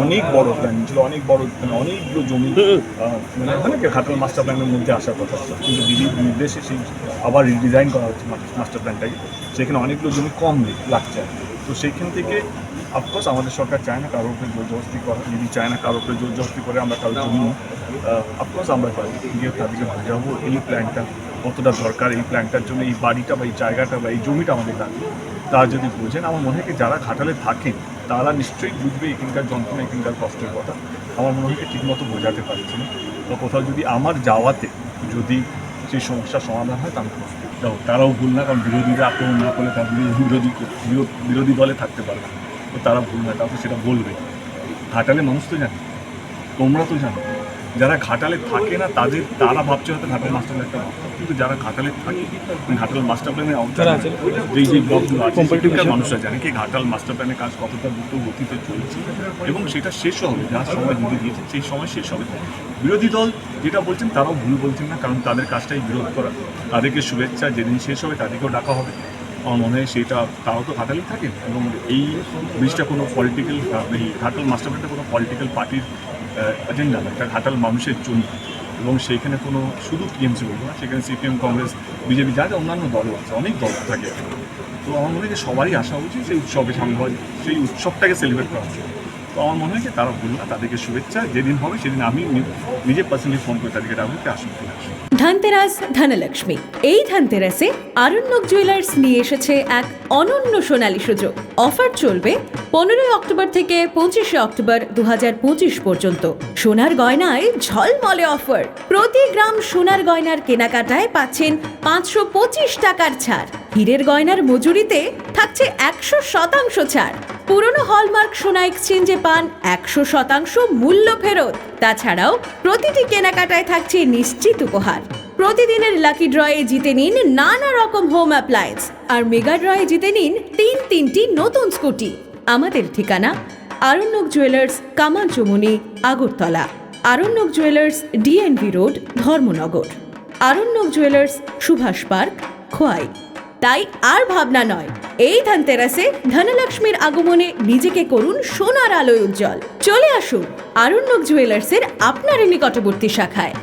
অনেক বড় প্ল্যান ছিল, অনেক বড় অনেকগুলো জমি মানে ঘাটাল মাস্টার প্ল্যানের মধ্যে আসার কথা ছিল, কিন্তু দিদির নির্দেশে সেই আবার রিডিজাইন করা হচ্ছে মাস্টার প্ল্যানটাকে। সেখানে অনেকগুলো জমি কম লাগছে। তো সেইখান থেকে অফকোর্স আমাদের সরকার চায় না কারোর উপরে জোর জবস্তি করা, দিদি চায় না কারোর উপরে জোর জবস্তি করে আমরা কারোর জমি অফকোর্স আমরা গিয়ে তাদেরকে বোঝাবো এই প্ল্যানটা কতটা দরকার, এই প্ল্যানটার জন্য এই বাড়িটা বা এই জায়গাটা বা এই জমিটা আমাদের লাগবে। তারা যদি বোঝেন, আমার মনে হয় কি যারা ঘাটালে থাকেন তারা নিশ্চয়ই বুঝবে এখানকার যন্ত্রণা, এখানকার কষ্টের কথা। আমার মনে হয় ঠিকমতো বোঝাতে পারছি না, বা কোথাও যদি আমার যাওয়াতে যদি সেই সমস্যার সমাধান হয় তাহলে তারাও ভুল না, কারণ বিরোধীরা আক্রমণ না করলে তার বিরোধী দলে থাকতে পারবে না। তো তারা ভুল না, তারপর সেটা বলবে। ঘাটালে মানুষ তো জানে, তোমরা তো জানো, যারা ঘাটালে থাকে না তারা ভাবছে হয়তো ঘাটাল মাস্টার প্ল্যান একটা ভাবতো, কিন্তু যারা ঘাটালে থাকে ঘাটাল মাস্টার প্ল্যানের আওতায় যেই ব্লকগুলো আছে সেখানকার মানুষরা জানে কি ঘাটাল মাস্টার প্ল্যানের কাজ কতটা দ্রুত গতিতে চলছে এবং সেটা শেষ হবে, যার সময় দিদি দিয়েছে সেই সময় শেষ হবে। বিরোধী দল যেটা বলছেন তারাও ভুল বলছেন না, কারণ তাদের কাজটাই বিরোধ করা। তাদেরকে শুভেচ্ছা, যেদিন শেষ হবে তাদেরকেও ডাকা হবে। আমার মনে হয় সেটা তারাও তো ঘাটালে থাকেন এবং এই ব্রিজটা কোনো পলিটিক্যাল, এই ঘাটাল মাস্টার প্ল্যানটা কোনো পলিটিক্যাল পার্টির এজেন্ডা না, এটা ঘাটাল মানুষের জন্য। এবং সেইখানে কোনো শুধু টিএমসি বলবো না, সেখানে সিপিএম, কংগ্রেস, বিজেপি যা যা অন্যান্য দলও আছে, অনেক দল থাকে। তো আমার মনে হয় যে সবারই আসা উচিত সেই উৎসবে সামিল হয়, সেই উৎসবটাকে সেলিব্রেট করা উচিত। তো আমার মনে হয় যে তারা ভুল না, তাদেরকে শুভেচ্ছা, যেদিন হবে সেদিন আমি নিজে পার্সোনালি ফোন করে তাদেরকে ডাকতে আসুন। ধনতেরাস ধনলক্ষ্মী। এই ধনতেরাসে আরণ্যক জুয়েলার্স নিয়ে এসেছে এক অনন্য সোনালী সুযোগ। অফার চলবে 15 অক্টোবর থেকে 25 অক্টোবর 2025 পর্যন্ত। সোনার গয়নায় ঝলমলে অফার। প্রতি গ্রাম সোনার গয়নার কেনাকাটায় পাচ্ছেন 525 টাকার ছাড়। হীরের গয়নার মজুরিতে থাকছে 100% ছাড়। পুরনো হলমার্ক সোনা এক্সচেঞ্জে পান 100% মূল্য ফেরত। তাছাড়াও প্রতিটি কেনাকাটায় থাকছে নিশ্চিত উপহার। প্রতিদিনের লাকি ড্রয়ে জিতে নিন নানা রকম হোম অ্যাপ্লায়েন্স, আর মেগা ড্রয়ে জিতে নিন তিনটি নতুন স্কুটি। আমাদের ঠিকানা Aranyak jewellers, Kamanchumuni, Agartala. Aranyak jewellers, DNV road, Dharmanagar. Aranyak jewellers, Subhash park, Khowai. তাই আর ভাবনা নয়, এই ধনতেরাসে ধনলক্ষ্মীর আগমনে নিজেকে করুন সোনার আলোয় উজ্জ্বল। চলে আসুন আরণ্যক জুয়েলার্সের আপনার নিকটবর্তী শাখায়।